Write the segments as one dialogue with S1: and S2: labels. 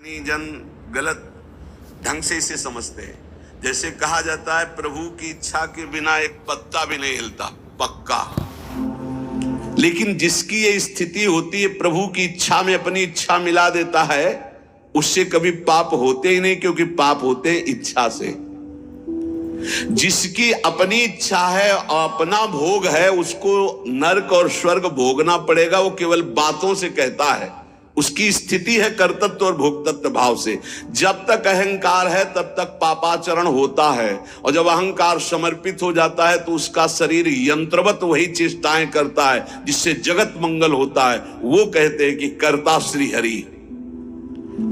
S1: जन गलत ढंग से इसे समझते हैं। जैसे कहा जाता है प्रभु की इच्छा के बिना एक पत्ता भी नहीं हिलता, पक्का। लेकिन जिसकी ये स्थिति होती है, प्रभु की इच्छा में अपनी इच्छा मिला देता है, उससे कभी पाप होते ही नहीं, क्योंकि पाप होते हैं इच्छा से। जिसकी अपनी इच्छा है और अपना भोग है, उसको नरक और स्वर्ग भोगना पड़ेगा। वो केवल बातों से कहता है, उसकी स्थिति है कर्तृत्व और भोक्तृत्व भाव से। जब तक अहंकार है तब तक पापाचरण होता है, और जब अहंकार समर्पित हो जाता है तो उसका शरीर यंत्रवत वही चेष्टाएं करता है जिससे जगत मंगल होता है। वो कहते हैं कि कर्ता श्री हरि।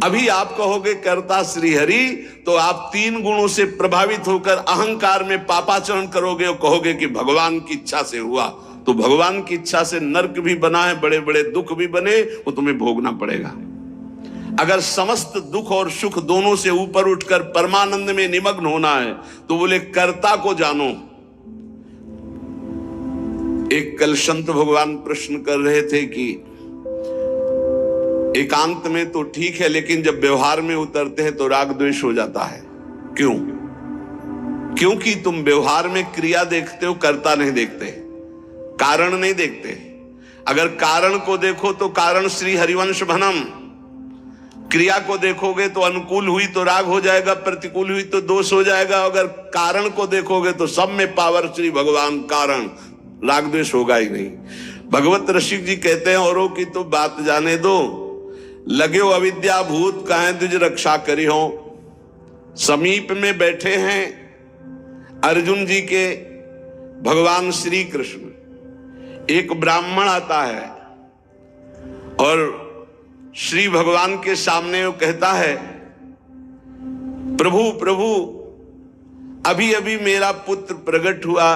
S1: अभी आप कहोगे कर्ता श्री हरि, तो आप तीन गुणों से प्रभावित होकर अहंकार में पापाचरण करोगे और कहोगे कि भगवान की इच्छा से हुआ। तो भगवान की इच्छा से नरक भी बना है, बड़े बड़े दुख भी बने, वो तुम्हें भोगना पड़ेगा। अगर समस्त दुख और सुख दोनों से ऊपर उठकर परमानंद में निमग्न होना है तो बोले कर्ता को जानो। एक कल संत भगवान प्रश्न कर रहे थे कि एकांत में तो ठीक है, लेकिन जब व्यवहार में उतरते हैं तो राग द्वेष हो जाता है। क्यों? क्योंकि तुम व्यवहार में क्रिया देखते हो, कर्ता नहीं देखते, कारण नहीं देखते। अगर कारण को देखो तो कारण श्री हरिवंश भनम, क्रिया को देखोगे तो अनुकूल हुई तो राग हो जाएगा, प्रतिकूल हुई तो दोष हो जाएगा। अगर कारण को देखोगे तो सब में पावर श्री भगवान कारण, राग द्वेष होगा ही नहीं। भगवत रसिक जी कहते हैं, औरों की तो बात जाने दो, लगे हो अविद्या भूत काहे तुझ रक्षा करी हो। समीप में बैठे हैं अर्जुन जी के भगवान श्री कृष्ण। एक ब्राह्मण आता है और श्री भगवान के सामने वो कहता है, प्रभु प्रभु, अभी अभी मेरा पुत्र प्रकट हुआ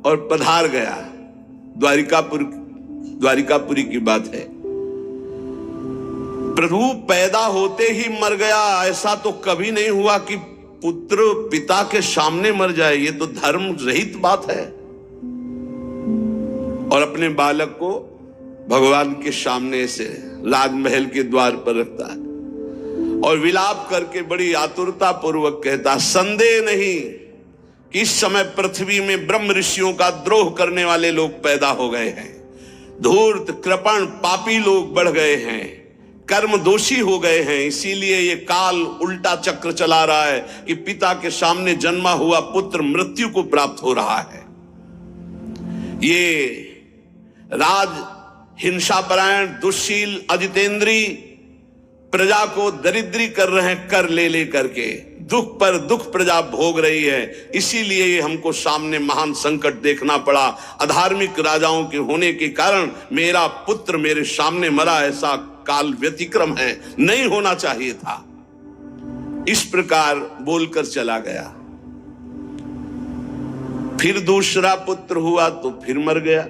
S1: और पधार गया। द्वारिकापुरी की बात है। प्रभु पैदा होते ही मर गया, ऐसा तो कभी नहीं हुआ कि पुत्र पिता के सामने मर जाए। ये तो धर्म रहित बात है। और अपने बालक को भगवान के सामने से राजमहल के द्वार पर रखता है और विलाप करके बड़ी आतुरता पूर्वक कहता, संदेह नहीं कि इस समय पृथ्वी में ब्रह्म ऋषियों का द्रोह करने वाले लोग पैदा हो गए हैं। धूर्त कृपण पापी लोग बढ़ गए हैं, कर्म दोषी हो गए हैं। इसीलिए ये काल उल्टा चक्र चला रहा है कि पिता के सामने जन्मा हुआ पुत्र मृत्यु को प्राप्त हो रहा है। ये राज हिंसापरायण दुष्शील अजितेंद्री प्रजा को दरिद्री कर रहे हैं, कर ले करके दुख पर दुख प्रजा भोग रही है। इसीलिए हमको सामने महान संकट देखना पड़ा। अधार्मिक राजाओं के होने के कारण मेरा पुत्र मेरे सामने मरा, ऐसा काल व्यतिक्रम है, नहीं होना चाहिए था। इस प्रकार बोलकर चला गया। फिर दूसरा पुत्र हुआ तो फिर मर गया,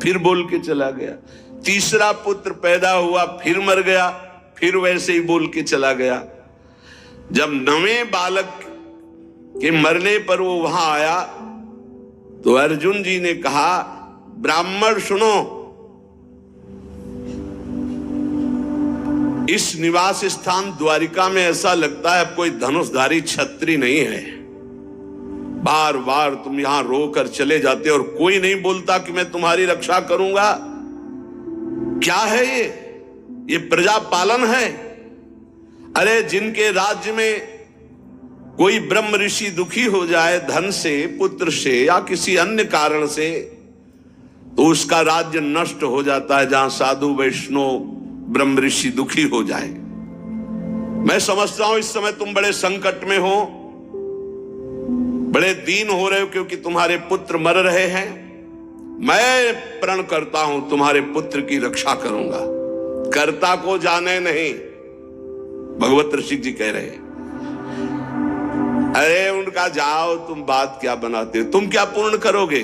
S1: फिर बोल के चला गया। तीसरा पुत्र पैदा हुआ, फिर मर गया, फिर वैसे ही बोल के चला गया। जब नवें बालक के मरने पर वो वहां आया तो अर्जुन जी ने कहा, ब्राह्मण सुनो, इस निवास स्थान द्वारिका में ऐसा लगता है अब कोई धनुषधारी छत्री नहीं है। बार बार तुम यहां रोकर चले जाते और कोई नहीं बोलता कि मैं तुम्हारी रक्षा करूंगा। क्या है ये प्रजा पालन है? अरे जिनके राज्य में कोई ब्रह्म ऋषि दुखी हो जाए धन से, पुत्र से या किसी अन्य कारण से, तो उसका राज्य नष्ट हो जाता है। जहां साधु वैष्णव ब्रह्म ऋषि दुखी हो जाए। मैं समझता हूं इस समय तुम बड़े संकट में हो, बड़े दीन हो रहे हो क्योंकि तुम्हारे पुत्र मर रहे हैं। मैं प्रण करता हूं तुम्हारे पुत्र की रक्षा करूंगा। कर्ता को जाने नहीं, भगवत ऋषि जी कह रहे हैं। अरे उनका जाओ, तुम बात क्या बनाते हो? तुम क्या पूर्ण करोगे?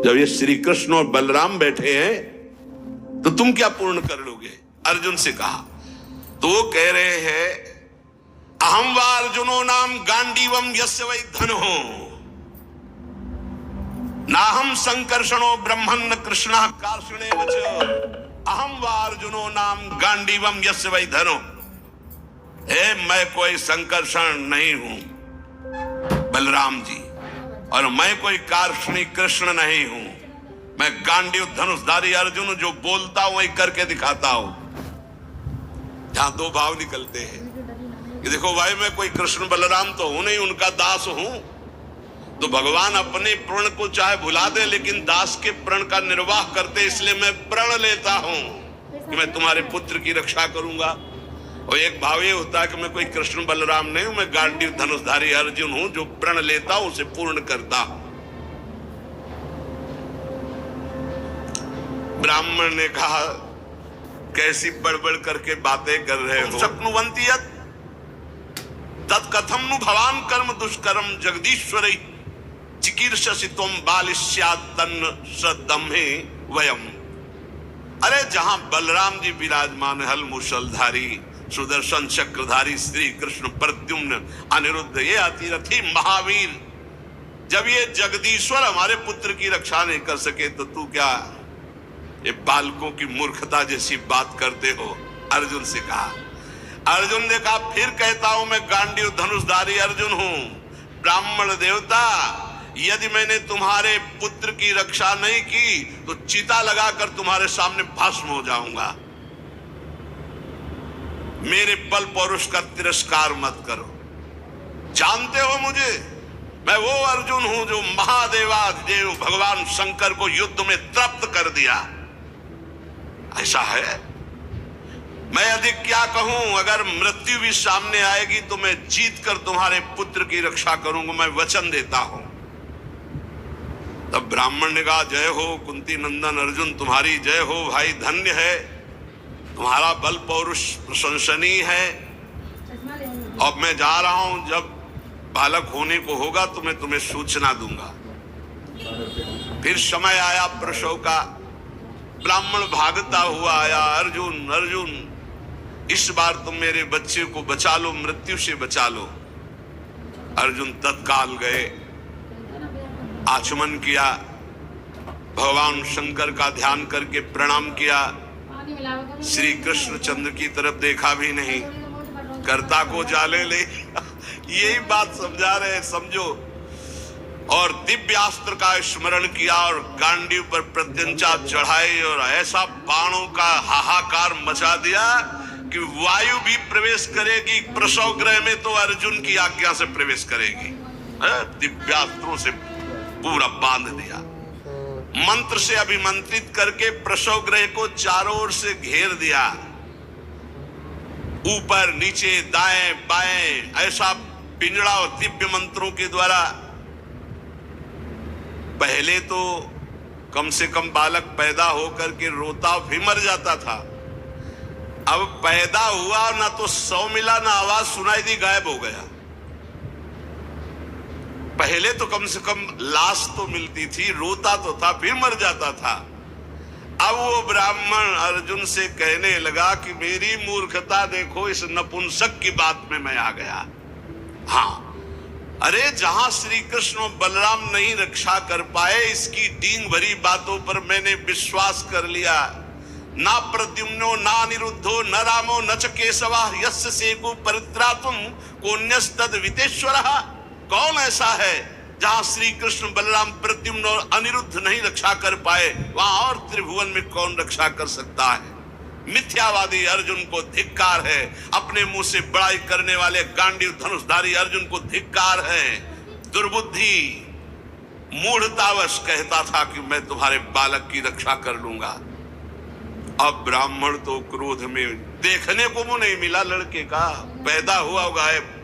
S1: जब ये श्री कृष्ण और बलराम बैठे हैं तो तुम क्या पूर्ण कर लोगे? अर्जुन से कहा तो वो कह रहे हैं, अहम वा अर्जुनो नाम गांडीवम यस्य वै धनो नाहम संकर्षणो ब्रह्मन्न कृष्णः कार्षणेन च अहम व अर्जुनो नाम गांडीवम यस्य वै धनो। हे मैं कोई संकर्षण नहीं हूं बलराम जी, और मैं कोई कार्ष्णी कृष्ण नहीं हूं। मैं गांडीव धनुषधारी अर्जुन हूं, जो बोलता हूं वही करके दिखाता हूं। जहां दो भाव निकलते हैं कि देखो भाई मैं कोई कृष्ण बलराम तो हूं नहीं, उनका दास हूं। तो भगवान अपने प्रण को चाहे भुला दे, लेकिन दास के प्रण का निर्वाह करते, इसलिए मैं प्रण लेता हूं कि मैं तुम्हारे पुत्र की रक्षा करूंगा। और एक भाव ये होता है कि मैं कोई कृष्ण बलराम नहीं हूं, मैं गांडीव धनुषधारी अर्जुन हूं, जो प्रण लेता हूं उसे पूर्ण करता हूं। ब्राह्मण ने कहा कैसी बड़बड़ करके बातें कर रहे हो। शक्नुवंती तत्कथम नु भवान कर्म दुष्कर्म जगदीश्वरी चिकीर्षसि त्वं बालिष्यात् तन्न सदम्हे वयम। अरे जहां बलराम जी विराजमान, हल मूषलधारी सुदर्शन चक्रधारी श्री कृष्ण प्रद्युम्न अनिरुद्ध, ये अतिरथी महावीर, जब ये जगदीश्वर हमारे पुत्र की रक्षा नहीं कर सके तो तू क्या ये बालकों की मूर्खता जैसी बात करते हो। अर्जुन से कहा। अर्जुन ने कहा फिर कहता हूं मैं गांडीव धनुषधारी अर्जुन हूं। ब्राह्मण देवता, यदि मैंने तुम्हारे पुत्र की रक्षा नहीं की तो चिता लगाकर तुम्हारे सामने भस्म हो जाऊंगा। मेरे बल पौरुष का तिरस्कार मत करो। जानते हो मुझे, मैं वो अर्जुन हूं जो महादेवाधिदेव भगवान शंकर को युद्ध में तृप्त कर दिया। ऐसा है, मैं अधिक क्या कहूं, अगर मृत्यु भी सामने आएगी तो मैं जीत कर तुम्हारे पुत्र की रक्षा करूंगा, मैं वचन देता हूं। तब ब्राह्मण ने कहा जय हो कुंती नंदन अर्जुन, तुम्हारी जय हो भाई, धन्य है, तुम्हारा बल पौरुष प्रशंसनीय है। अब मैं जा रहा हूं, जब बालक होने को होगा तो मैं तुम्हें सूचना दूंगा। फिर समय आया प्रसव का, ब्राह्मण भागता हुआ आया, अर्जुन अर्जुन इस बार तुम मेरे बच्चे को बचा लो, मृत्यु से बचा लो। अर्जुन तत्काल गए, आचमन किया, भगवान शंकर का ध्यान करके प्रणाम किया, श्री कृष्ण चंद्र की तरफ देखा भी नहीं, कर्ता को जाले ले यही बात समझा रहे, समझो। और दिव्यास्त्र का स्मरण किया और गांडीव पर प्रत्यंचा चढ़ाई और ऐसा बाणों का हाहाकार मचा दिया कि वायु भी प्रवेश करेगी प्रसव गृह में तो अर्जुन की आज्ञा से प्रवेश करेगी। दिव्यास्त्रों से पूरा बांध दिया, मंत्र से अभिमंत्रित करके प्रसव गृह को चारों ओर से घेर दिया, ऊपर नीचे दाएं बाएं ऐसा पिंजड़ा और दिव्य मंत्रों के द्वारा। पहले तो कम से कम बालक पैदा होकर के रोता फिर मर जाता था, अब पैदा हुआ ना तो 100 मिला ना आवाज सुनाई दी, गायब हो गया। पहले तो कम से कम लाश तो मिलती थी, रोता तो था फिर मर जाता था। अब वो ब्राह्मण अर्जुन से कहने लगा कि मेरी मूर्खता देखो, इस नपुंसक की बात में मैं आ गया। हाँ, अरे जहां श्री कृष्ण और बलराम नहीं रक्षा कर पाए, इसकी डींग भरी बातों पर मैंने विश्वास कर लिया। ना प्रद्युम्नो ना अनिरुद्धो न रामो न च केशवा यस्य सेको परित्रातुम कोन्यस्तद वितेश्वरः। कौन ऐसा है जहां श्री कृष्ण बलराम प्रद्युम्न और अनिरुद्ध नहीं रक्षा कर पाए, वहां और त्रिभुवन में कौन रक्षा कर सकता है। मिथ्यावादी अर्जुन को धिक्कार है, अपने मुंह से बड़ाई करने वाले गांडीव धनुषधारी अर्जुन को धिक्कार है। दुर्बुद्धि मूढ़तावश कहता था कि मैं तुम्हारे बालक की रक्षा कर लूंगा। अब ब्राह्मण तो क्रोध में, देखने को मुंह नहीं मिला लड़के का, पैदा हुआ गायब।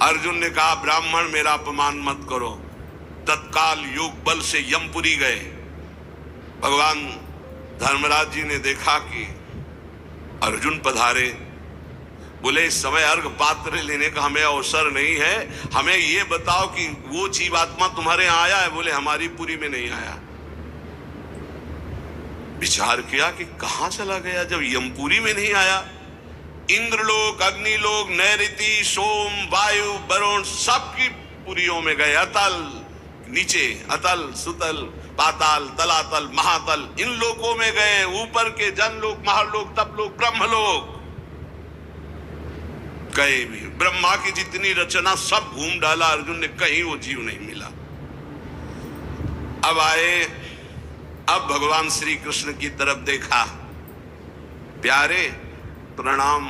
S1: अर्जुन ने कहा ब्राह्मण मेरा अपमान मत करो। तत्काल योग बल से यमपुरी गए। भगवान धर्मराज जी ने देखा कि अर्जुन पधारे, बोले इस समय अर्घ पात्र लेने का हमें अवसर नहीं है, हमें ये बताओ कि वो जीवात्मा तुम्हारे यहाँ आया है? बोले हमारी पुरी में नहीं आया। विचार किया कि कहां चला गया जब यमपुरी में नहीं आया। इंद्रलोक, अग्निलोक, नैऋति, सोम, वायु, वरुण सबकी पुरियों में गए। अतल नीचे, अतल सुतल पाताल, तलातल, महातल, इन लोकों में गए, ऊपर के जनलोक, महालोक, तपलोक, ब्रह्मलोक, कहीं भी ब्रह्मा की जितनी रचना सब घूम डाला अर्जुन ने, कहीं वो जीव नहीं मिला। अब आए, अब भगवान श्री कृष्ण की तरफ देखा, प्यारे प्रणाम,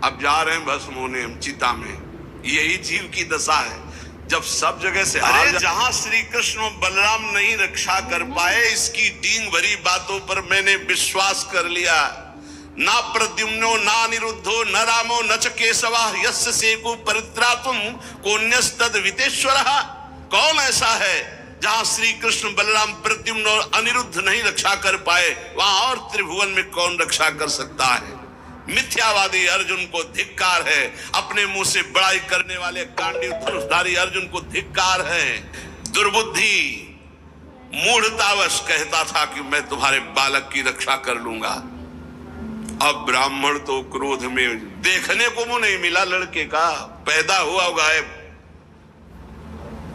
S1: अब जा रहे हैं भस्म होने हम चिता में। यही जीव की दशा है जब सब जगह से जहां श्री कृष्ण और बलराम नहीं रक्षा कर पाए, इसकी डींग भरी बातों पर मैंने विश्वास कर लिया। ना प्रद्युम्नो ना अनिरुद्धो न रामो न च केशवा यस्य सेकु परित्रातुम कोन्यस्तद वितेश्वरः। कौन ऐसा है जहां श्री कृष्ण बलराम प्रद्युम्न और अनिरुद्ध नहीं रक्षा कर पाए, वहां और त्रिभुवन में कौन रक्षा कर सकता है। मिथ्यावादी अर्जुन को धिक्कार है, अपने मुंह से बड़ाई करने वाले गांडीव धनुषधारी अर्जुन को धिक्कार है। दुर्बुद्धि मूढ़तावश कहता था कि मैं तुम्हारे बालक की रक्षा कर लूंगा। अब ब्राह्मण तो क्रोध में देखने को मुंह नहीं मिला, लड़के का पैदा हुआ गायब।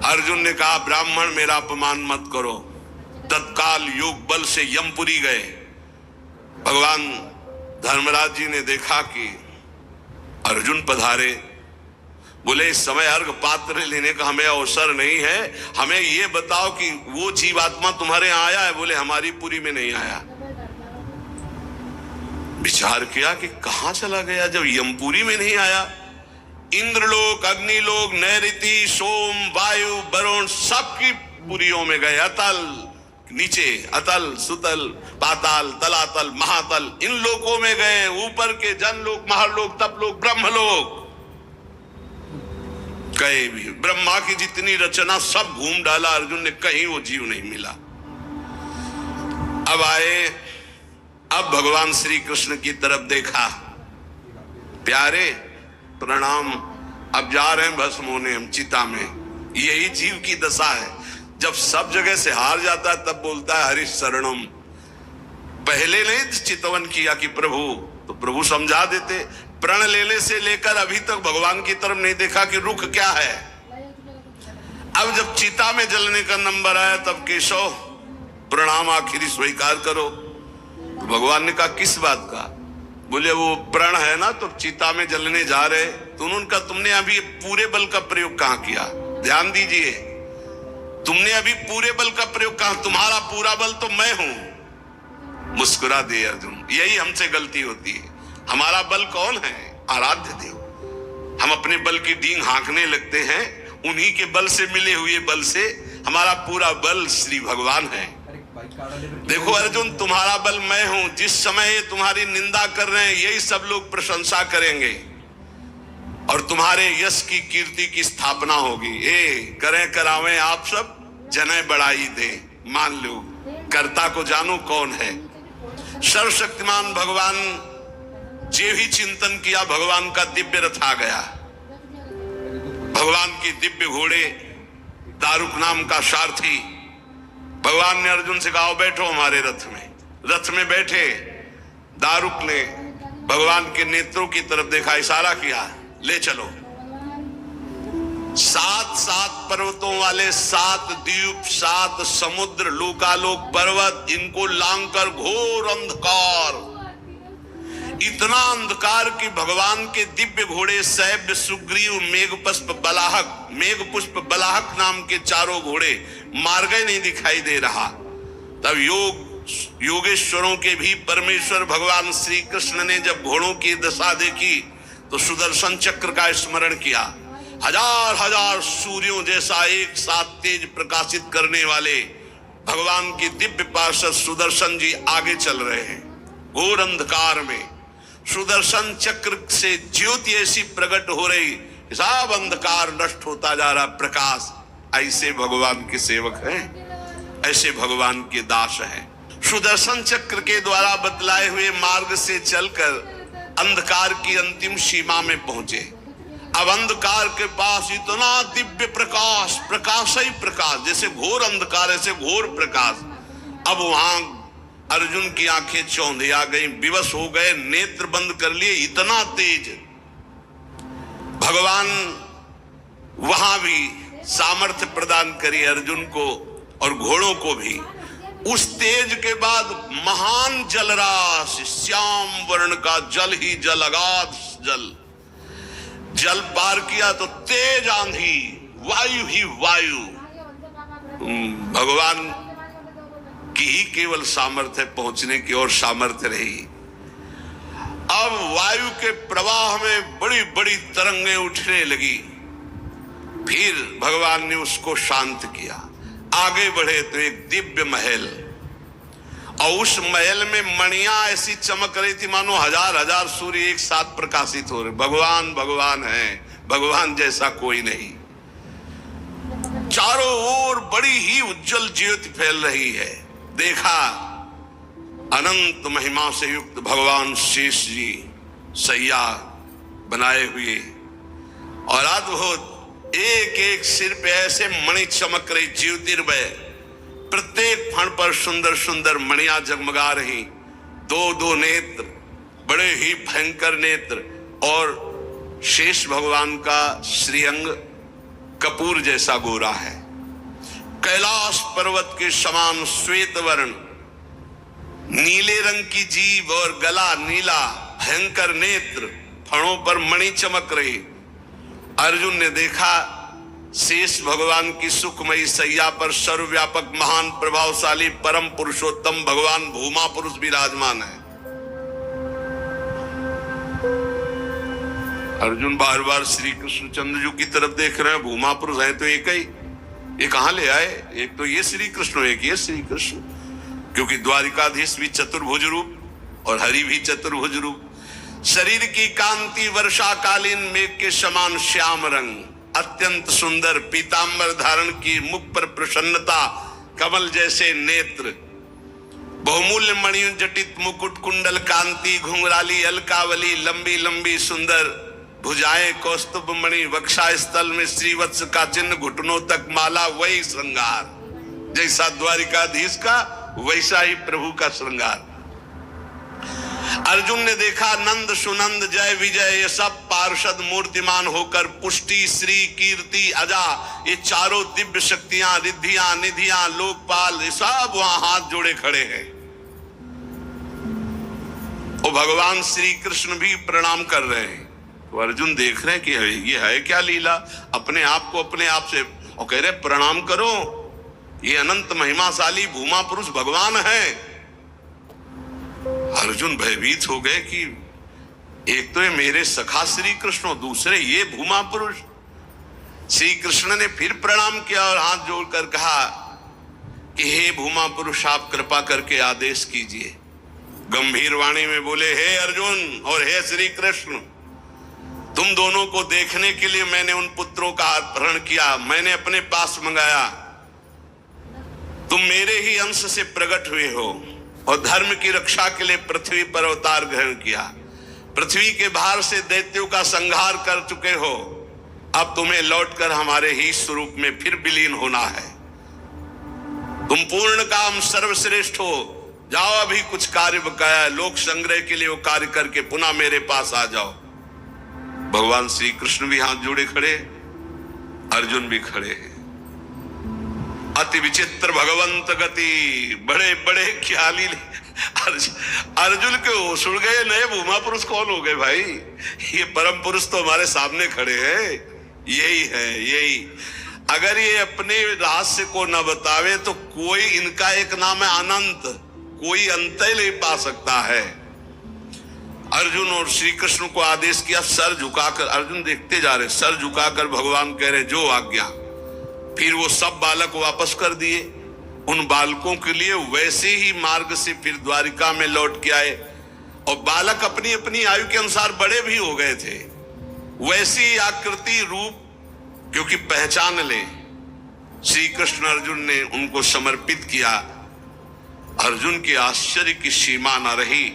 S1: अर्जुन ने कहा ब्राह्मण मेरा अपमान मत करो। तत्काल योग बल से यमपुरी गए। भगवान धर्मराज जी ने देखा कि अर्जुन पधारे, बोले इस समय अर्घ पात्र लेने का हमें अवसर नहीं है, हमें ये बताओ कि वो जीवात्मा तुम्हारे यहाँ आया है? बोले हमारी पुरी में नहीं आया। विचार किया कि कहां चला गया जब यमपुरी में नहीं आया। इंद्रलोक, अग्निलोक, नैऋति, सोम, वायु, वरुण सबकी पुरियों में गए। अतल नीचे, अतल, सुतल, पाताल, तलातल, महातल, इन लोकों में गए, ऊपर के जनलोक, महालोक, तपलोक, ब्रह्मलोक, कहीं भी ब्रह्मा की जितनी रचना सब घूम डाला अर्जुन ने, कहीं वो जीव नहीं मिला। अब आए, अब भगवान श्री कृष्ण की तरफ देखा, प्यारे प्रणाम, अब जा रहे हैं भस्म होने हम चिता में। यही जीव की दशा है जब सब जगह से हार जाता है तब बोलता है हरि शरणम। पहले नहीं चितवन किया कि प्रभु, तो प्रभु समझा देते। प्रण लेने से लेकर अभी तक भगवान की तरफ नहीं देखा कि रुख क्या है। अब जब चिता में जलने का नंबर आया तब केशव प्रणाम आखिरी स्वीकार करो। तो भगवान ने कहा किस बात का? बोले वो प्रण है ना, तो चिता में जलने जा रहे, तो उनका तुमने अभी पूरे बल का प्रयोग कहां किया? ध्यान दीजिए, तुमने अभी पूरे बल का प्रयोग कहा? तुम्हारा पूरा बल तो मैं हूं। मुस्कुरा दे अर्जुन, यही हमसे गलती होती है। हमारा बल कौन है? आराध्य देव। हम अपने बल की डींग हाँकने लगते हैं, उन्हीं के बल से मिले हुए बल से। हमारा पूरा बल श्री भगवान है। देखो अर्जुन, तुम्हारा बल मैं हूं। जिस समय ये तुम्हारी निंदा कर रहे हैं यही सब लोग प्रशंसा करेंगे और तुम्हारे यश की कीर्ति की स्थापना होगी। करें करावें आप सब, जने बढ़ाई दे, मान लो कर्ता को जानो कौन है। सर्वशक्तिमान भगवान जे भी चिंतन किया, भगवान का दिव्य रथ आ गया। भगवान की दिव्य घोड़े, दारुक नाम का सारथी। भगवान ने अर्जुन से कहा बैठो हमारे रथ में। रथ में बैठे। दारुक ने भगवान के नेत्रों की तरफ देखा, इशारा किया, ले चलो। 7 पर्वतों वाले 7 द्वीप, 7 समुद्र, लोकालोक पर्वत, इनको लांघकर घोर अंधकार, इतना अंधकार कि भगवान के दिव्य घोड़े सैब्य, सुग्रीव, मेघपुष्प, बलाहक, मेघपुष्प बलाहक नाम के चारों घोड़े मार्ग नहीं दिखाई दे रहा। तब योगेश्वरों के भी परमेश्वर भगवान श्री कृष्ण ने जब घोड़ों की दशा देखी तो सुदर्शन चक्र का स्मरण किया। हजार हजार सूर्यों जैसा एक साथ तेज प्रकाशित करने वाले भगवान की दिव्य पार्षद सुदर्शन जी आगे चल रहे हैं। घोर अंधकार में सुदर्शन चक्र से ज्योति ऐसी प्रकट हो रही, सब अंधकार नष्ट होता जा रहा, प्रकाश। ऐसे भगवान के सेवक हैं, ऐसे भगवान के दास हैं। सुदर्शन चक्र के द्वारा बतलाए हुए मार्ग से चलकर अंधकार की अंतिम सीमा में पहुंचे। अब अंधकार के पास इतना दिव्य प्रकाश, प्रकाश ही प्रकाश, जैसे घोर अंधकार ऐसे घोर प्रकाश। अब वहां अर्जुन की आंखें चौंधिया गई, विवश हो गए, नेत्र बंद कर लिए, इतना तेज। भगवान वहां भी सामर्थ्य प्रदान करी अर्जुन को और घोड़ों को भी। उस तेज के बाद महान जलराश, श्याम वर्ण का जल ही जल, अगाध जल। जल पार किया तो तेज आंधी, वायु ही वायु। भगवान की ही केवल सामर्थ्य पहुंचने की और सामर्थ्य रही। अब वायु के प्रवाह में बड़ी बड़ी तरंगें उठने लगी। फिर भगवान ने उसको शांत किया। आगे बढ़े तो एक दिव्य महल, और उस महल में मणियां ऐसी चमक रही थी मानो हजार हजार सूर्य एक साथ प्रकाशित हो रहे। भगवान भगवान है, भगवान जैसा कोई नहीं। चारों ओर बड़ी ही उज्जवल ज्योति फैल रही है। देखा अनंत महिमा से युक्त भगवान शेष जी सैया बनाए हुए, और अद्भुत एक एक सिर पे ऐसे मणि चमक रही, ज्योतिर्मय। प्रत्येक फण पर सुंदर सुंदर मणियां जगमगा रही। दो दो नेत्र, बड़े ही भयंकर नेत्र, और शेष भगवान का श्रीअंग कपूर जैसा गोरा है। कैलाश पर्वत के समान श्वेत वर्ण, नीले रंग की जीभ और गला नीला, भयंकर नेत्र, फणों पर मणि चमक रही। अर्जुन ने देखा शेष भगवान की सुखमयी सैया पर सर्वव्यापक महान प्रभावशाली परम पुरुषोत्तम भगवान भूमा पुरुष विराजमान है। अर्जुन बार बार श्री कृष्णचंद्र जी की तरफ देख रहे हैं। भूमा पुरुष है तो एक ही, ये कहां ले आए? एक तो ये श्री कृष्ण, एक ये श्री कृष्ण, क्योंकि द्वारिकाधीश भी चतुर्भुज रूप और हरि भी चतुर्भुज रूप। शरीर की कांति वर्षाकालीन मेघ के समान श्याम रंग, अत्यंत सुंदर पीतांबर धारण की, मुख पर प्रसन्नता, कमल जैसे नेत्र, बहुमूल्य मणियों जटित मुकुट, कुंडल कांति, घुंघराली अलकावली, लंबी लंबी सुंदर भुजाएं, कौस्तुभ मणि, वक्षा स्थल में श्रीवत्स का चिन्ह, घुटनों तक माला। वही श्रृंगार जैसा द्वारिकाधीश का, वैसा ही प्रभु का श्रृंगार। अर्जुन ने देखा नंद सुनंद जय विजय ये सब पार्षद मूर्तिमान होकर, पुष्टि श्री कीर्ति अजा, ये चारों दिव्य शक्तियां, रिद्धियां निधियां, लोकपाल, ये सब वहां हाथ जोड़े खड़े हैं। और भगवान श्री कृष्ण भी प्रणाम कर रहे हैं। तो अर्जुन देख रहे हैं कि ये है क्या लीला, अपने आप को अपने आप से, और कह रहे प्रणाम करो, ये अनंत महिमाशाली भूमा पुरुष भगवान है। अर्जुन भयभीत हो गए कि एक तो ये मेरे सखा श्री कृष्ण, दूसरे ये भूमा पुरुष। श्री कृष्ण ने फिर प्रणाम किया और हाथ जोड़कर कहा कि हे भूमा पुरुष, आप कृपा करके आदेश कीजिए। गंभीर वाणी में बोले, हे अर्जुन और हे श्री कृष्ण, तुम दोनों को देखने के लिए मैंने उन पुत्रों का अपहरण किया, मैंने अपने पास मंगाया। तुम मेरे ही अंश से प्रकट हुए हो और धर्म की रक्षा के लिए पृथ्वी पर अवतार ग्रहण किया। पृथ्वी के भार से दैत्यों का संहार कर चुके हो। अब तुम्हें लौटकर हमारे ही स्वरूप में फिर विलीन होना है। तुम पूर्ण काम सर्वश्रेष्ठ हो। जाओ, अभी कुछ कार्य बकाया है, लोक संग्रह के लिए वो कार्य करके पुनः मेरे पास आ जाओ। भगवान श्री कृष्ण भी हाथ जोड़े खड़े, अर्जुन भी खड़े हैं। अति विचित्र भगवंत गति, बड़े बड़े ख्याली। अर्जुन के होश उड़ गए, नए भूमा पुरुष कौन हो गए भाई? ये परम पुरुष तो हमारे सामने खड़े हैं, यही है यही। अगर ये अपने रहस्य को न बतावे तो कोई, इनका एक नाम है अनंत, कोई अंत ही नहीं पा सकता है। अर्जुन और श्री कृष्ण को आदेश किया, सर झुकाकर। अर्जुन देखते जा रहे, सर झुकाकर भगवान कह रहे जो आज्ञा। फिर वो सब बालक वापस कर दिए। उन बालकों के लिए वैसे ही मार्ग से फिर द्वारिका में लौट के आए, और बालक अपनी अपनी आयु के अनुसार बड़े भी हो गए थे। वैसी आकृति रूप क्योंकि पहचान ले, श्री कृष्ण अर्जुन ने उनको समर्पित किया। अर्जुन के आश्चर्य की सीमा न रही।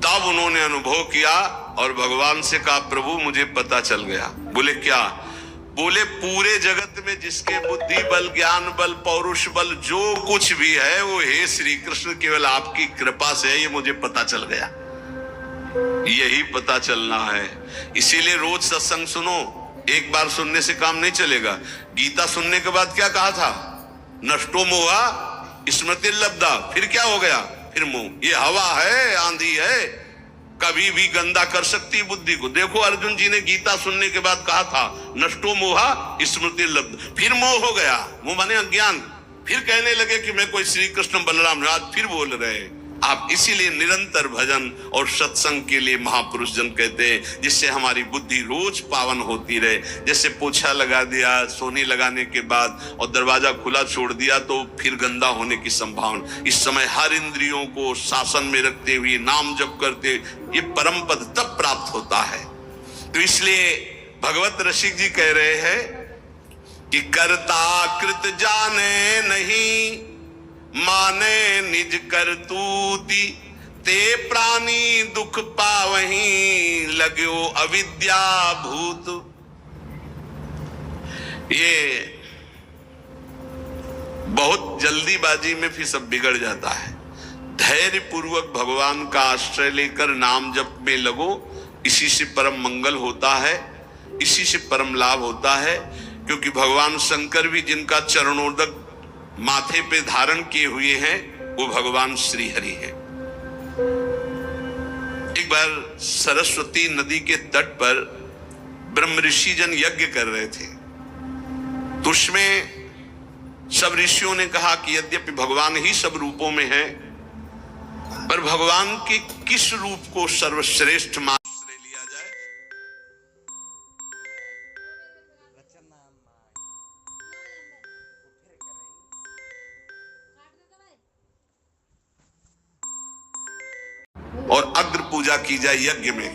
S1: तब उन्होंने अनुभव किया और भगवान से कहा, प्रभु मुझे पता चल गया। बोले क्या? बोले पूरे जगत में जिसके बुद्धि बल, ज्ञान बल, पौरुष बल जो कुछ भी है वो हे श्री कृष्ण केवल आपकी कृपा से है, ये मुझे पता चल गया। यही पता चलना है। इसीलिए रोज सत्संग सुनो। एक बार सुनने से काम नहीं चलेगा। गीता सुनने के बाद क्या कहा था? नष्टो मोहा स्मृति लब्धा, फिर क्या हो गया? फिर मोह। ये हवा है, आंधी है, कभी भी गंदा कर सकती है बुद्धि को। देखो अर्जुन जी ने गीता सुनने के बाद कहा था नष्टो मोहा स्मृति लब्ध, फिर मोह हो गया, मोह माने अज्ञान। फिर कहने लगे कि मैं कोई श्री कृष्ण बलराम, राज फिर बोल रहे आप। इसीलिए निरंतर भजन और सत्संग के लिए महापुरुष जन कहते हैं, जिससे हमारी बुद्धि रोज पावन होती रहे। जैसे पोछा लगा दिया सोने लगाने के बाद और दरवाजा खुला छोड़ दिया तो फिर गंदा होने की संभावना। इस समय हर इंद्रियों को शासन में रखते हुए नाम जप करते, ये परम पद तब प्राप्त होता है। तो इसलिए भगवत रसिक जी कह रहे हैं कि कर्ता कृत जाने नहीं, माने निज करतूती, ते प्राणी दुख पावहीं, लगो अविद्या भूत। ये बहुत जल्दीबाजी में फिर सब बिगड़ जाता है। धैर्य पूर्वक भगवान का आश्रय लेकर नाम जप में लगो, इसी से परम मंगल होता है, इसी से परम लाभ होता है। क्योंकि भगवान शंकर भी जिनका चरणोदक माथे पे धारण किए हुए हैं वो भगवान श्री हरि है। एक बार सरस्वती नदी के तट पर ब्रह्म ऋषि जन यज्ञ कर रहे थे, तो उसमें सब ऋषियों ने कहा कि यद्यपि भगवान ही सब रूपों में है, पर भगवान के किस रूप को सर्वश्रेष्ठ मान लिया जाए। और अग्र पूजा की जाए यज्ञ में।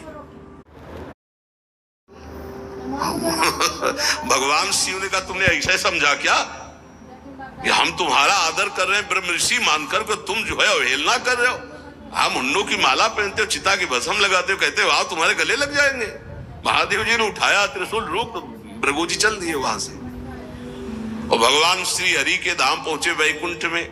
S1: भगवान शिव ने कहा तुमने ऐसा समझा क्या कि हम तुम्हारा आदर कर रहे हैं ब्रह्म ऋषि मानकर को तुम जो है अवहेलना कर रहे हो। हम मुंडों की माला पहनते हो, चिता की भस्म लगाते हो, कहते हो आओ तुम्हारे गले लग जाएंगे। महादेव जी ने उठाया त्रिशूल, रोक, तो भृगु जी चल दिए वहां से। और भगवान श्री हरि के धाम पहुंचे वैकुंठ में।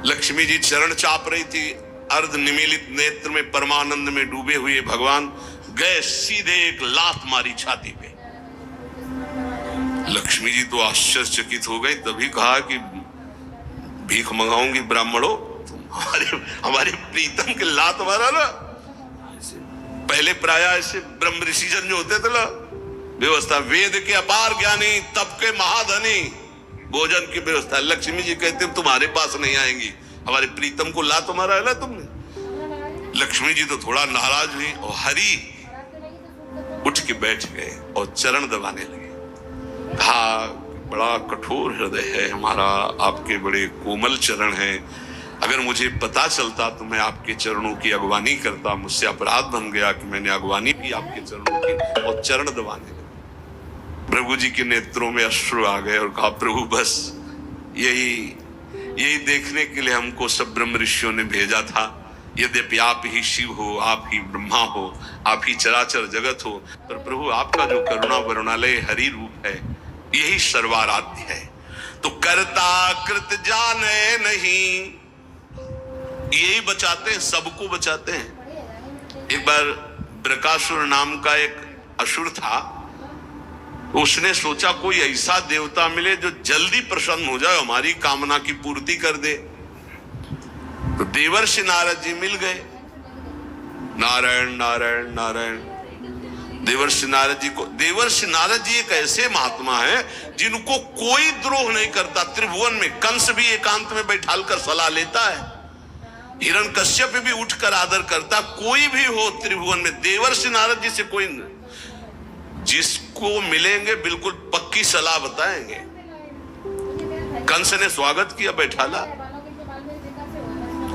S1: लक्ष्मी जी चरण चाप रही थी, अर्ध निमीलित नेत्र में परमानंद में डूबे हुए भगवान गए सीधे एक लात मारी छाती पे। लक्ष्मी जी तो आश्चर्यचकित हो गई, तभी कहा कि भीख मंगाऊंगी ब्राह्मणों, हमारे प्रीतम के लात मारा ना। पहले प्राय ऐसे ब्रह्म ऋषि जन जो होते थे ना, व्यवस्था वेद के अपार ज्ञानी, तप के महाधनी, भोजन की व्यवस्था। लक्ष्मी जी कहते तुम्हारे पास नहीं आएंगी, हमारे प्रीतम को लात मारा है ना तुमने। लक्ष्मी जी तो थोड़ा नाराज हुई और हरि उठ के बैठ गए और चरण दबाने लगे। कहा बड़ा कठोर हृदय है हमारा, आपके बड़े कोमल चरण हैं, अगर मुझे पता चलता तो मैं आपके चरणों की अगवानी करता। मुझसे अपराध बन गया कि मैंने अगवानी की आपके चरणों की, और चरण दबाने लगे। प्रभु जी के नेत्रों में अश्रु आ गए और कहा प्रभु बस यही देखने के लिए हमको सब ब्रह्म ऋषियों ने भेजा था। यद्यपि आप ही शिव हो, आप ही ब्रह्मा हो, आप ही चराचर जगत हो, पर प्रभु आपका जो करुणा वरुणालय हरि रूप है यही सर्वाराध्य है। तो कर्ता कृत जाने नहीं, यही बचाते हैं, सबको बचाते हैं। एक बार ब्रकासुर नाम का एक असुर था, उसने सोचा कोई ऐसा देवता मिले जो जल्दी प्रसन्न हो जाए, हमारी कामना की पूर्ति कर दे। तो देवर्षि नारद जी मिल गए। नारायण नारायण नारायण। देवर्षि नारद जी एक ऐसे महात्मा है जिनको कोई द्रोह नहीं करता। त्रिभुवन में कंस भी एकांत में बैठालकर सलाह लेता है, हिरण्यकश्यप भी उठकर आदर करता। कोई भी हो त्रिभुवन में देवर्षि नारद जी से कोई नहीं, जिसको मिलेंगे बिल्कुल पक्की सलाह बताएंगे। कंस ने स्वागत किया, बैठाला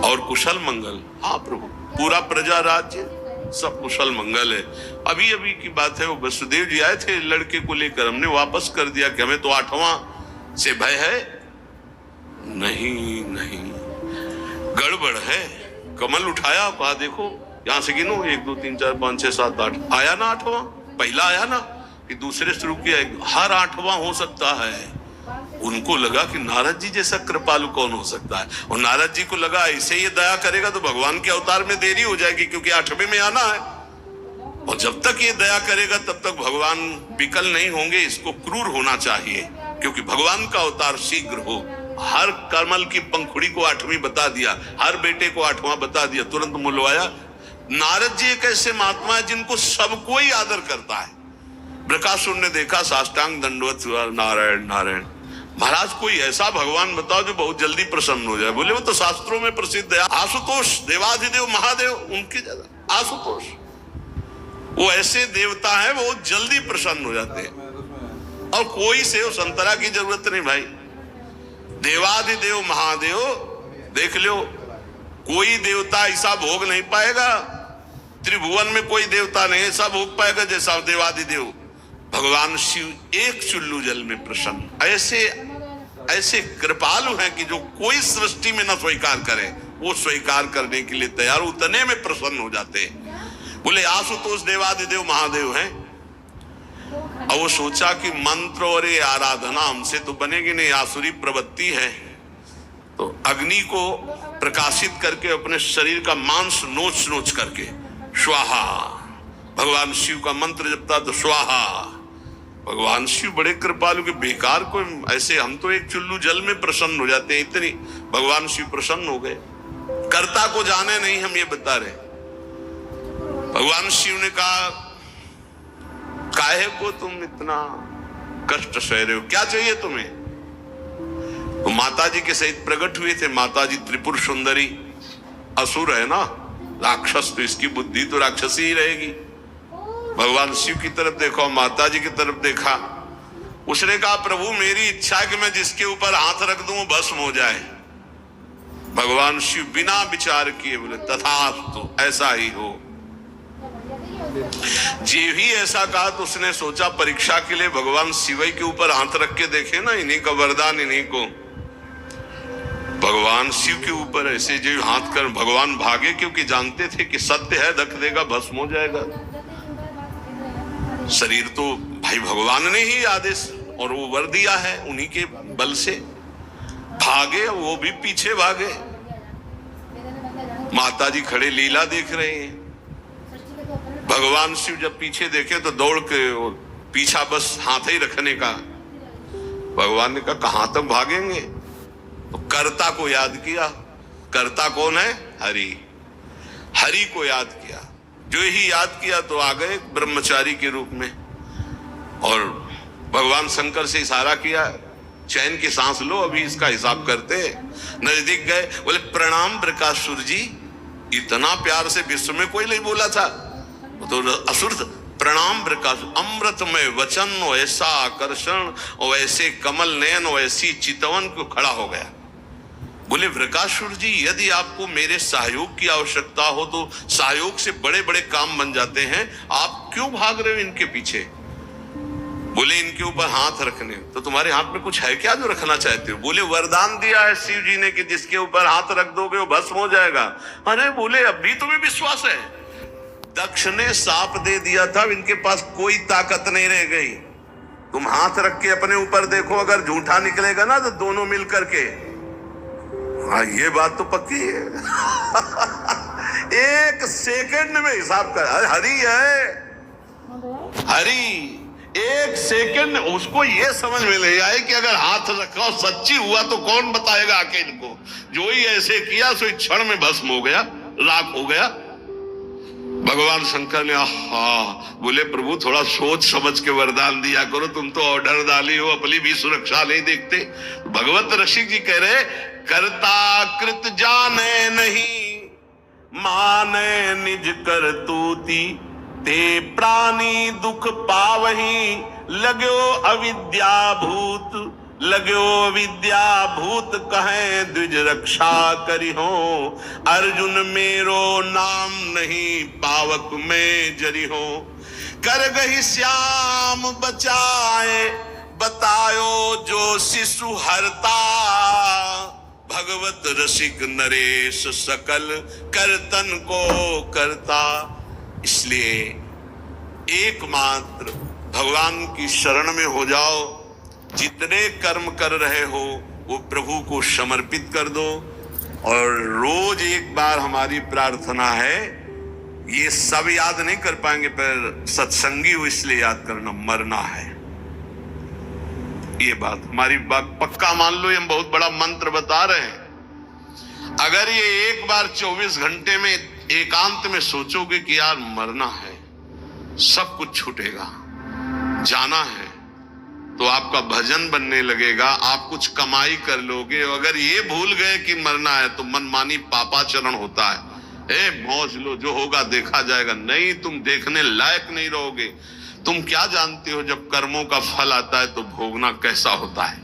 S1: और कुशल मंगल। हाँ प्रभु, पूरा प्रजा राज्य सब कुशल मंगल है। अभी अभी की बात है, वो वसुदेव जी आए थे लड़के को लेकर, हमने वापस कर दिया कि हमें तो 8वां से भय है। नहीं नहीं, गड़बड़ है। कमल उठाया, कहा देखो यहां से गिनो 1 2 3 4 5 6 7 8, आया ना 8वां? पहला आया ना, कि दूसरे शुरू किया, हर 8वां हो सकता है। उनको लगा कि नारद जी जैसा कृपालु कौन हो सकता है, और नारद जी को लगा ऐसे ये दया करेगा तो भगवान के अवतार में देरी हो जाएगी, क्योंकि 8वें में आना है। और जब तक ये दया करेगा तब तक भगवान विकल नहीं होंगे, इसको क्रूर होना चाहिए, क्योंकि भगवान का अवतार शीघ्र हो। हर कमल की पंखुड़ी को 8वीं बता दिया, हर बेटे को 8वां बता दिया, तुरंत मुलवाया। नारद जी एक ऐसे महात्मा है जिनको सब कोई आदर करता है। बृकासुर ने देखा, साष्टांग दंडवत हुआ, नारायण नारायण। महाराज कोई ऐसा भगवान बताओ जो बहुत जल्दी प्रसन्न हो जाए। बोले वो तो शास्त्रों में प्रसिद्ध है, आशुतोष, देवाधिदेव महादेव, उनके ज्यादा आशुतोष। वो ऐसे देवता है, वो जल्दी प्रसन्न हो जाते हैं। और कोई सेव संतरा की जरूरत नहीं भाई, देवाधिदेव महादेव देख लो, कोई देवता ऐसा भोग नहीं पाएगा, त्रिभुवन में कोई देवता नहीं ऐसा भोग पाएगा जैसा देवाधिदेव भगवान शिव एक चुल्लू जल में प्रसन्न। ऐसे कृपालु हैं कि जो कोई सृष्टि में न स्वीकार करे वो स्वीकार करने के लिए तैयार, उतने में प्रसन्न हो जाते हैं। बोले आशुतोष देवाधिदेव महादेव हैं। और वो सोचा कि मंत्र और ये आराधना हमसे तो बनेगी नहीं, आसुरी प्रवृत्ति है। तो अग्नि को प्रकाशित करके अपने शरीर का मांस नोच नोच करके स्वाहा, भगवान शिव का मंत्र जपता तो स्वाहा। भगवान शिव बड़े कृपालु के, बेकार को ऐसे, हम तो एक चुल्लू जल में प्रसन्न हो जाते हैं, इतनी भगवान शिव प्रसन्न हो गए। कर्ता को जाने नहीं, हम ये बता रहे। भगवान शिव ने कहा काहे को तुम इतना कष्ट सह रहे हो, क्या चाहिए तुम्हें? तो माता जी के सहित प्रकट हुए थे। माता जी त्रिपुर सुंदरी, असुर है ना, राक्षस, तो इसकी बुद्धि तो राक्षसी ही रहेगी। भगवान शिव की तरफ देखो, माता जी की तरफ देखा। उसने कहा प्रभु मेरी इच्छा है कि मैं जिसके ऊपर हाथ रख दूं वो भस्म हो जाए। भगवान शिव बिना विचार किए बोले तथास्तु, ऐसा ही हो। जे भी ऐसा कहा तो उसने सोचा परीक्षा के लिए भगवान शिव के ऊपर हाथ रख के देखे ना, इन्हीं का वरदान इन्हीं को। भगवान शिव के ऊपर ऐसे जो हाथ कर भगवान भागे, क्योंकि जानते थे कि सत्य है, धक देगा भस्म हो जाएगा। शरीर तो भाई भगवान ने ही आदेश और वो वर दिया है, उन्हीं के बल से भागे, वो भी पीछे भागे। माता जी खड़े लीला देख रहे हैं। भगवान शिव जब पीछे देखे तो दौड़ के पीछा बस हाथ ही रखने का। भगवान ने कहा कहां तक भागेंगे? तो कर्ता को याद किया। कर्ता कौन है? हरि। हरि को याद किया। जो ही याद किया तो आ गए ब्रह्मचारी के रूप में। और भगवान शंकर से इशारा किया, चैन की सांस लो, अभी इसका हिसाब करते। नजदीक गए, बोले प्रणाम बृकासुर जी। इतना प्यार से विश्व में कोई नहीं बोला था, तो असुर प्रणाम बृकासुर। अमृतमय वचन, ऐसा आकर्षण और ऐसे कमल नयन और ऐसी चितवन को खड़ा हो गया। बोले वृकासुर जी यदि आपको मेरे सहयोग की आवश्यकता हो तो सहयोग से बड़े बड़े काम बन जाते हैं, आप क्यों भाग रहे हो इनके पीछे? बोले इनके ऊपर हाथ रखने, तो तुम्हारे हाथ में कुछ है क्या जो रखना चाहते हो? बोले वरदान दिया है शिव जी ने कि जिसके ऊपर हाथ रख दोगे वो भस्म हो जाएगा। अरे बोले अभी तुम्हें विश्वास है? दक्ष ने साप दे दिया था, इनके पास कोई ताकत नहीं रह गई। तुम हाथ रख के अपने ऊपर देखो, अगर झूठा निकलेगा ना तो दोनों मिल करके, हाँ ये बात तो पक्की है। एक सेकंड में हिसाब कर, हरि है हरि। एक सेकंड उसको ये समझ में ले आए कि अगर हाथ रखा सच्ची हुआ तो कौन बताएगा आके इनको। जो ही ऐसे किया सो क्षण में भस्म हो गया, राख हो गया। भगवान शंकर ने बोले प्रभु थोड़ा सोच समझ के वरदान दिया करो, तुम तो ऑर्डर डाली हो, अपनी भी सुरक्षा नहीं देखते। भगवत रसिक जी कह रहे करता कृत जाने नहीं, माने निज करतूती, ते प्राणी दुख पावही, लगो अविद्या भूत, लगो विद्या भूत कहे द्विज रक्षा करी हो। अर्जुन मेरो नाम नहीं, पावक में जरी हो। कर गही श्याम बचाए, बतायो जो शिशु हरता। भगवत रसिक नरेश सकल करतन को करता। इसलिए एकमात्र भगवान की शरण में हो जाओ। जितने कर्म कर रहे हो वो प्रभु को समर्पित कर दो। और रोज एक बार हमारी प्रार्थना है, ये सब याद नहीं कर पाएंगे पर सत्संगी हो इसलिए याद करना, मरना है। ये बात हमारी बात पक्का मान लो, ये हम बहुत बड़ा मंत्र बता रहे हैं। अगर ये एक बार 24 घंटे में एकांत में सोचोगे कि यार मरना है, सब कुछ छूटेगा, जाना है, तो आपका भजन बनने लगेगा, आप कुछ कमाई कर लोगे। अगर ये भूल गए कि मरना है तो मनमानी पापाचरण होता है। मौज लो, जो होगा देखा जाएगा। नहीं, तुम देखने लायक नहीं रहोगे। तुम क्या जानते हो जब कर्मों का फल आता है तो भोगना कैसा होता है?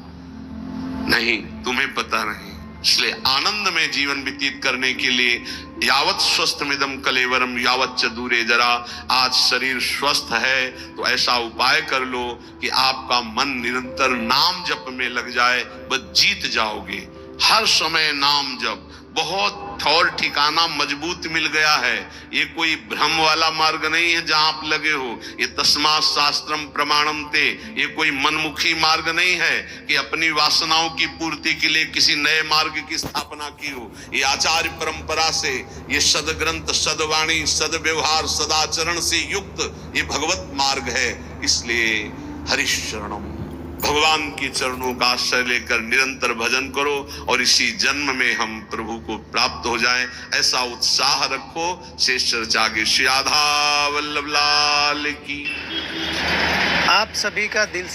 S1: नहीं, तुम्हें पता नहीं। इसलिए आनंद में जीवन व्यतीत करने के लिए यावत स्वस्थ मिदम कलेवरम यावत च दूरे जरा। आज शरीर स्वस्थ है तो ऐसा उपाय कर लो कि आपका मन निरंतर नाम जप में लग जाए, बस जीत जाओगे। हर समय नाम जप, बहुत ठौर ठिकाना मजबूत मिल गया है। ये कोई भ्रम वाला मार्ग नहीं है जहां आप लगे हो। ये तस्मात् शास्त्रम प्रमाणम ते, ये कोई मनमुखी मार्ग नहीं है कि अपनी वासनाओं की पूर्ति के लिए किसी नए मार्ग की स्थापना की हो। ये आचार्य परंपरा से, ये सदग्रंथ, सदवाणी, सदव्यवहार, सदाचरण से युक्त ये भगवत मार्ग है। इसलिए हरिशरणम, भगवान के चरणों का आश्रय लेकर निरंतर भजन करो और इसी जन्म में हम प्रभु को प्राप्त हो जाएं, ऐसा उत्साह रखो। शेष चर्चा के श्री राधा वल्लभ लाल की।
S2: आप सभी का दिल